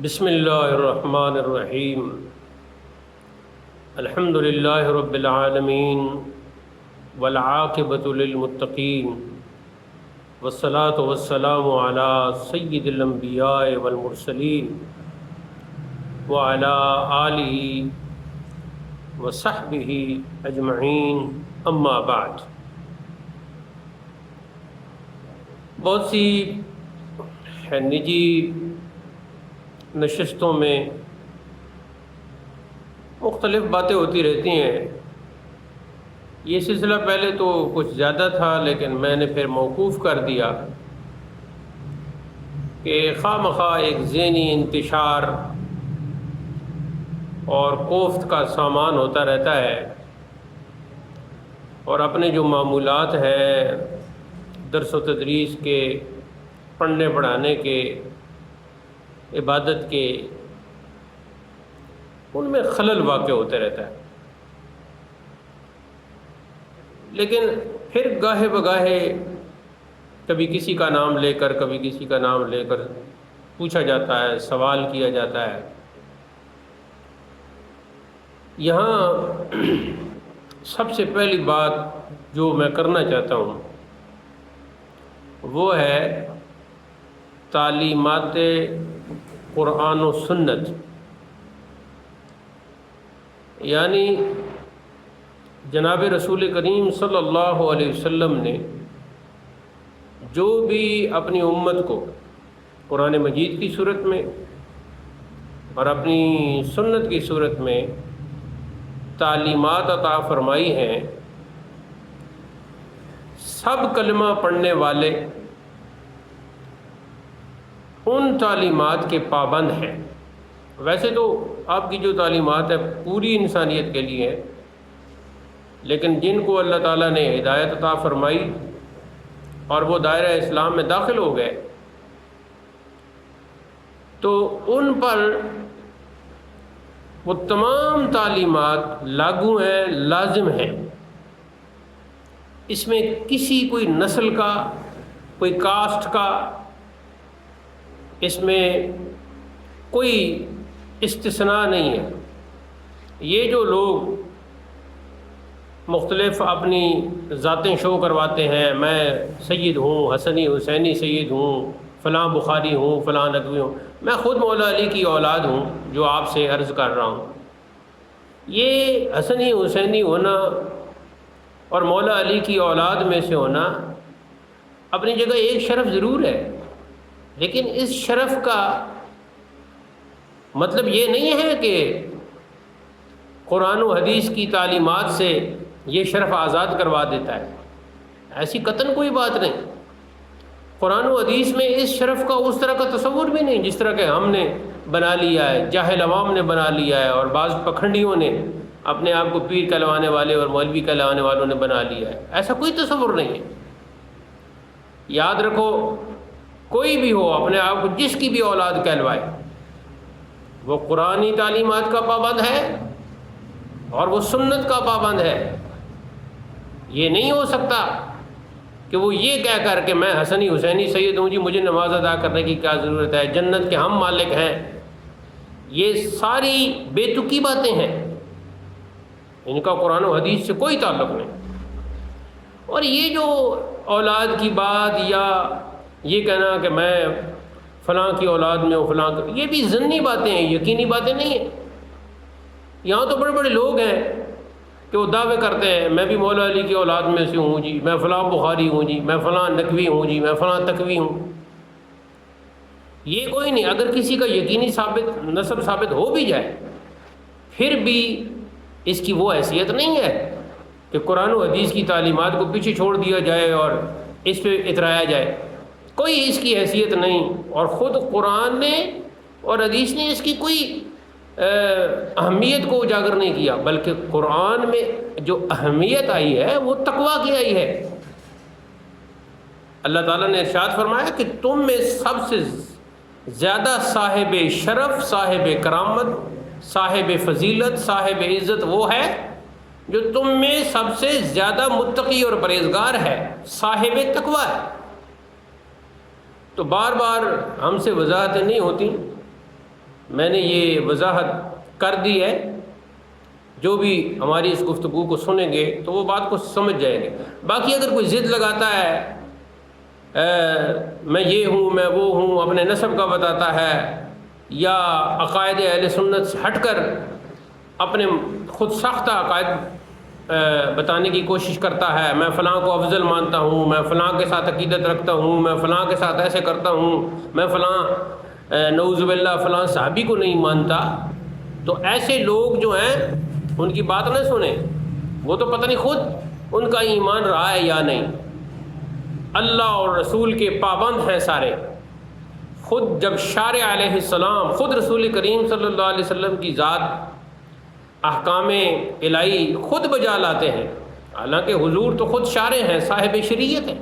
بسم اللہ الرحمن الرحیم الحمد للہ رب العالمین والعاقبۃ للمتقین والصلاة والسلام علی سید الانبیاء والمرسلین وعلی آلہ وصحبہ اجمعین اما بعد۔ بہت سی نجی نشستوں میں مختلف باتیں ہوتی رہتی ہیں۔ یہ سلسلہ پہلے تو کچھ زیادہ تھا، لیکن میں نے پھر موقوف کر دیا کہ خواہ مخواہ ایک ذہنی انتشار اور کوفت کا سامان ہوتا رہتا ہے، اور اپنے جو معمولات ہیں درس و تدریس کے، پڑھنے پڑھانے کے، عبادت کے، ان میں خلل واقع ہوتے رہتا ہے۔ لیکن پھر گاہے بگاہے کبھی کسی کا نام لے کر، کبھی کسی کا نام لے کر پوچھا جاتا ہے، سوال کیا جاتا ہے۔ یہاں سب سے پہلی بات جو میں کرنا چاہتا ہوں وہ ہے تعلیمات قرآن و سنت، یعنی جناب رسول کریم صلی اللہ علیہ وسلم نے جو بھی اپنی امت کو قرآن مجید کی صورت میں اور اپنی سنت کی صورت میں تعلیمات عطا فرمائی ہیں، سب کلمہ پڑھنے والے ان تعلیمات کے پابند ہیں۔ ویسے تو آپ کی جو تعلیمات ہے پوری انسانیت کے لیے ہے، لیکن جن کو اللہ تعالیٰ نے ہدایت عطا فرمائی اور وہ دائرہ اسلام میں داخل ہو گئے تو ان پر وہ تمام تعلیمات لاگو ہیں، لازم ہیں۔ اس میں کسی کوئی نسل کا، کوئی کاسٹ کا، اس میں کوئی استثناء نہیں ہے۔ یہ جو لوگ مختلف اپنی ذاتیں شو کرواتے ہیں، میں سید ہوں، حسنی حسینی سید ہوں، فلاں بخاری ہوں، فلاں ندوی ہوں، میں خود مولا علی کی اولاد ہوں جو آپ سے عرض کر رہا ہوں۔ یہ حسنی حسینی ہونا اور مولا علی کی اولاد میں سے ہونا اپنی جگہ ایک شرف ضرور ہے، لیکن اس شرف کا مطلب یہ نہیں ہے کہ قرآن و حدیث کی تعلیمات سے یہ شرف آزاد کروا دیتا ہے۔ ایسی قطعاً کوئی بات نہیں۔ قرآن و حدیث میں اس شرف کا اس طرح کا تصور بھی نہیں جس طرح کہ ہم نے بنا لیا ہے، جاہل عوام نے بنا لیا ہے، اور بعض پکھنڈیوں نے اپنے آپ کو پیر کہلوانے والے اور مولوی کہلوانے والوں نے بنا لیا ہے۔ ایسا کوئی تصور نہیں ہے۔ یاد رکھو، کوئی بھی ہو اپنے آپ کو جس کی بھی اولاد کہلوائے، وہ قرآنی تعلیمات کا پابند ہے اور وہ سنت کا پابند ہے۔ یہ نہیں ہو سکتا کہ وہ یہ کہہ کر کہ میں حسنی حسینی سید ہوں جی، مجھے نماز ادا کرنے کی کیا ضرورت ہے، جنت کے ہم مالک ہیں۔ یہ ساری بے تکی باتیں ہیں، ان کا قرآن و حدیث سے کوئی تعلق نہیں۔ اور یہ جو اولاد کی بات یا یہ کہنا کہ میں فلاں کی اولاد میں ہوں، فلاں، یہ بھی ضمنی باتیں ہیں، یقینی باتیں نہیں ہیں۔ یہاں تو بڑے بڑے لوگ ہیں کہ وہ دعوے کرتے ہیں میں بھی مولا علی کی اولاد میں سے ہوں جی، میں فلاں بخاری ہوں جی، میں فلاں نقوی ہوں جی، میں فلاں تقوی ہوں۔ یہ کوئی نہیں۔ اگر کسی کا یقینی نسب ثابت ہو بھی جائے، پھر بھی اس کی وہ حیثیت نہیں ہے کہ قرآن و حدیث کی تعلیمات کو پیچھے چھوڑ دیا جائے اور اس پہ اترایا جائے۔ کوئی اس کی حیثیت نہیں، اور خود قرآن نے اور حدیث نے اس کی کوئی اہمیت کو اجاگر نہیں کیا، بلکہ قرآن میں جو اہمیت آئی ہے وہ تقویٰ کی آئی ہے۔ اللہ تعالیٰ نے ارشاد فرمایا کہ تم میں سب سے زیادہ صاحب شرف، صاحب کرامت، صاحب فضیلت، صاحب عزت وہ ہے جو تم میں سب سے زیادہ متقی اور پرہیزگار ہے، صاحب تقویٰ ہے۔ تو بار بار ہم سے وضاحتیں نہیں ہوتی میں نے یہ وضاحت کر دی ہے، جو بھی ہماری اس گفتگو کو سنیں گے تو وہ بات کو سمجھ جائیں گے۔ باقی اگر کوئی ضد لگاتا ہے میں یہ ہوں میں وہ ہوں، اپنے نسب کا بتاتا ہے، یا عقائد اہل سنت سے ہٹ کر اپنے خود ساختہ عقائد بتانے کی کوشش کرتا ہے، میں فلاں کو افضل مانتا ہوں، میں فلاں کے ساتھ عقیدت رکھتا ہوں، میں فلاں کے ساتھ ایسے کرتا ہوں، میں فلاں نعوذ باللہ فلاں صحابی کو نہیں مانتا، تو ایسے لوگ جو ہیں ان کی بات نہ سنیں، وہ تو پتہ نہیں خود ان کا ایمان رہا ہے یا نہیں۔ اللہ اور رسول کے پابند ہیں سارے، خود جب شارع علیہ السلام، خود رسول کریم صلی اللہ علیہ وسلم کی ذات احکام الہی خود بجا لاتے ہیں، حالانکہ حضور تو خود شارع ہیں، صاحب شریعت ہیں،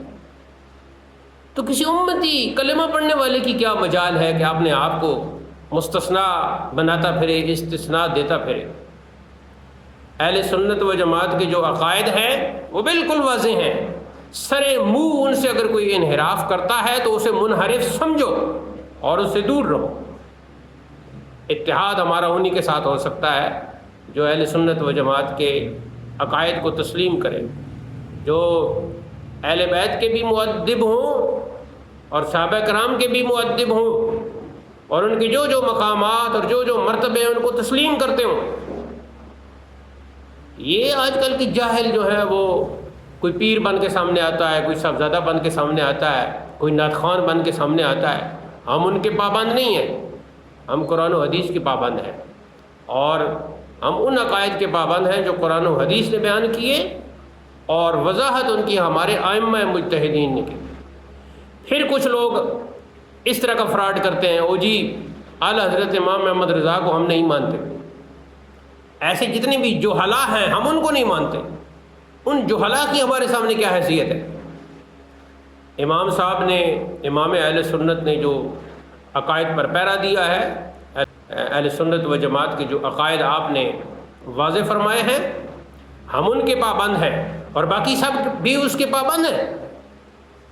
تو کسی امتی کلمہ پڑھنے والے کی کیا مجال ہے کہ اپنے آپ کو مستثنیٰ بناتا پھرے، استثناء دیتا پھرے۔ اہل سنت و جماعت کے جو عقائد ہیں وہ بالکل واضح ہیں، سرے منہ ان سے اگر کوئی انحراف کرتا ہے تو اسے منحرف سمجھو اور اس سے دور رہو۔ اتحاد ہمارا انہی کے ساتھ ہو سکتا ہے جو اہل سنت و جماعت کے عقائد کو تسلیم کرے، جو اہل بیت کے بھی مؤدب ہوں اور صحابہ کرام کے بھی مؤدب ہوں، اور ان کے جو جو مقامات اور جو جو مرتبے ہیں ان کو تسلیم کرتے ہوں۔ یہ آج کل کی جاہل جو ہے وہ کوئی پیر بن کے سامنے آتا ہے، کوئی صاحبزادہ بن کے سامنے آتا ہے، کوئی نعت خوان بن کے سامنے آتا ہے، ہم ان کے پابند نہیں ہیں، ہم قرآن و حدیث کے پابند ہیں، اور ہم ان عقائد کے پابند ہیں جو قرآن و حدیث نے بیان کیے اور وضاحت ان کی ہمارے ائمہ مجتہدین نے کی۔ پھر کچھ لوگ اس طرح کا فراڈ کرتے ہیں، او جی اعلیٰ حضرت امام محمد رضا کو ہم نہیں مانتے۔ ایسے جتنے بھی جہلا ہیں ہم ان کو نہیں مانتے، ان جہلا کی ہمارے سامنے کیا حیثیت ہے؟ امام صاحب نے، امام اہل سنت نے جو عقائد پر پیرا دیا ہے، اہل سنت و جماعت کے جو عقائد آپ نے واضح فرمائے ہیں، ہم ان کے پابند ہیں، اور باقی سب بھی اس کے پابند ہیں۔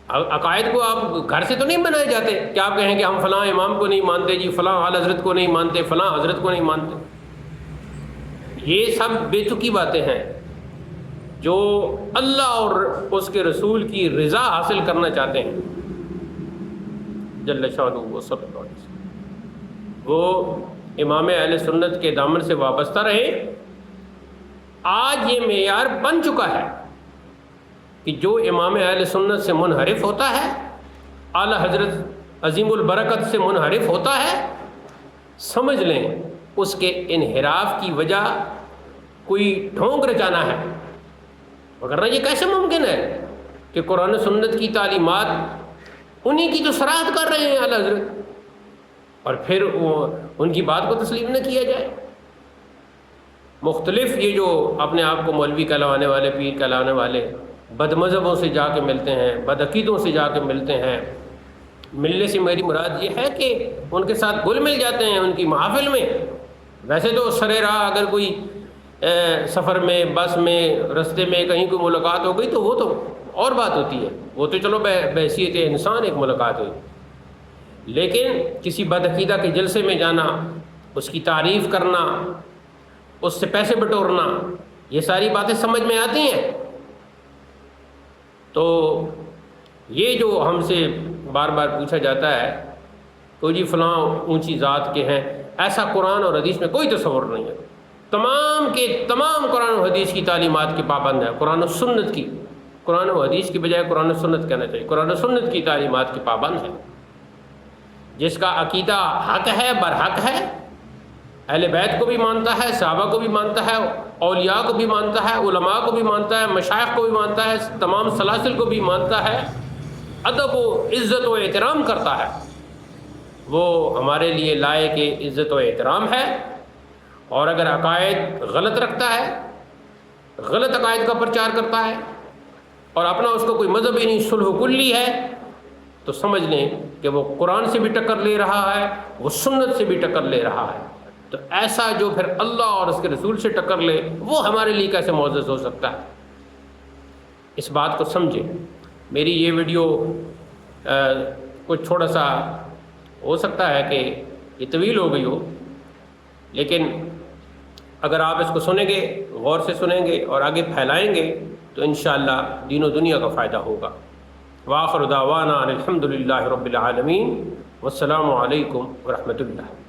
عقائد کو آپ گھر سے تو نہیں بنائے جاتے کہ آپ کہیں کہ ہم فلاں امام کو نہیں مانتے جی، فلاں اعلی حضرت کو نہیں مانتے، فلاں حضرت کو نہیں مانتے۔ یہ سب بے تکی باتیں ہیں۔ جو اللہ اور اس کے رسول کی رضا حاصل کرنا چاہتے ہیں جل شانہ و صلی اللہ علیہ وسلم، وہ امام اہل سنت کے دامن سے وابستہ رہے۔ آج یہ معیار بن چکا ہے کہ جو امام اہل سنت سے منحرف ہوتا ہے، اعلیٰ حضرت عظیم البرکت سے منحرف ہوتا ہے، سمجھ لیں اس کے انحراف کی وجہ کوئی ڈھونگ رچانا ہے، وگرنہ یہ کیسے ممکن ہے کہ قرآن و سنت کی تعلیمات انہی کی تو صراحت کر رہے ہیں اعلیٰ حضرت، اور پھر ان کی بات کو تسلیم نہ کیا جائے۔ مختلف یہ جو اپنے آپ کو مولوی کہلانے والے، پیر کہلانے والے، بد مذہبوں سے جا کے ملتے ہیں، بد عقیدوں سے جا کے ملتے ہیں، ملنے سے میری مراد یہ ہے کہ ان کے ساتھ گل مل جاتے ہیں ان کی محافل میں۔ ویسے تو سرے راہ اگر کوئی سفر میں، بس میں، رستے میں کہیں کوئی ملاقات ہو گئی تو وہ تو اور بات ہوتی ہے، وہ تو چلو بحیثیت انسان ایک ملاقات ہوئی، لیکن کسی بد عقیدہ کے جلسے میں جانا، اس کی تعریف کرنا، اس سے پیسے بٹورنا، یہ ساری باتیں سمجھ میں آتی ہیں۔ تو یہ جو ہم سے بار بار پوچھا جاتا ہے تو جی فلاں اونچی ذات کے ہیں، ایسا قرآن اور حدیث میں کوئی تصور نہیں ہے۔ تمام کے تمام قرآن و حدیث کی تعلیمات کے پابند ہیں، قرآن و سنت کی، قرآن و حدیث کی بجائے قرآن و سنت کہنا چاہیے، قرآن و سنت کی تعلیمات کے پابند ہیں۔ جس کا عقیدہ حق ہے، برحق ہے، اہل بیت کو بھی مانتا ہے، صحابہ کو بھی مانتا ہے، اولیاء کو بھی مانتا ہے، علماء کو بھی مانتا ہے، مشائخ کو بھی مانتا ہے، تمام سلاسل کو بھی مانتا ہے، ادب و عزت و احترام کرتا ہے، وہ ہمارے لیے لائق عزت و احترام ہے۔ اور اگر عقائد غلط رکھتا ہے، غلط عقائد کا پرچار کرتا ہے اور اپنا اس کو کوئی مذہب ہی نہیں، صلح کلی ہے، تو سمجھ لیں کہ وہ قرآن سے بھی ٹکر لے رہا ہے، وہ سنت سے بھی ٹکر لے رہا ہے۔ تو ایسا جو پھر اللہ اور اس کے رسول سے ٹکر لے، وہ ہمارے لیے کیسے معزز ہو سکتا ہے؟ اس بات کو سمجھیں۔ میری یہ ویڈیو کچھ تھوڑا سا ہو سکتا ہے کہ یہ طویل ہو گئی ہو، لیکن اگر آپ اس کو سنیں گے، غور سے سنیں گے اور آگے پھیلائیں گے تو انشاءاللہ دین و دنیا کا فائدہ ہوگا۔ وآخر دعوانا ان الحمد للہ رب العالمین، والسلام علیکم ورحمۃ اللہ۔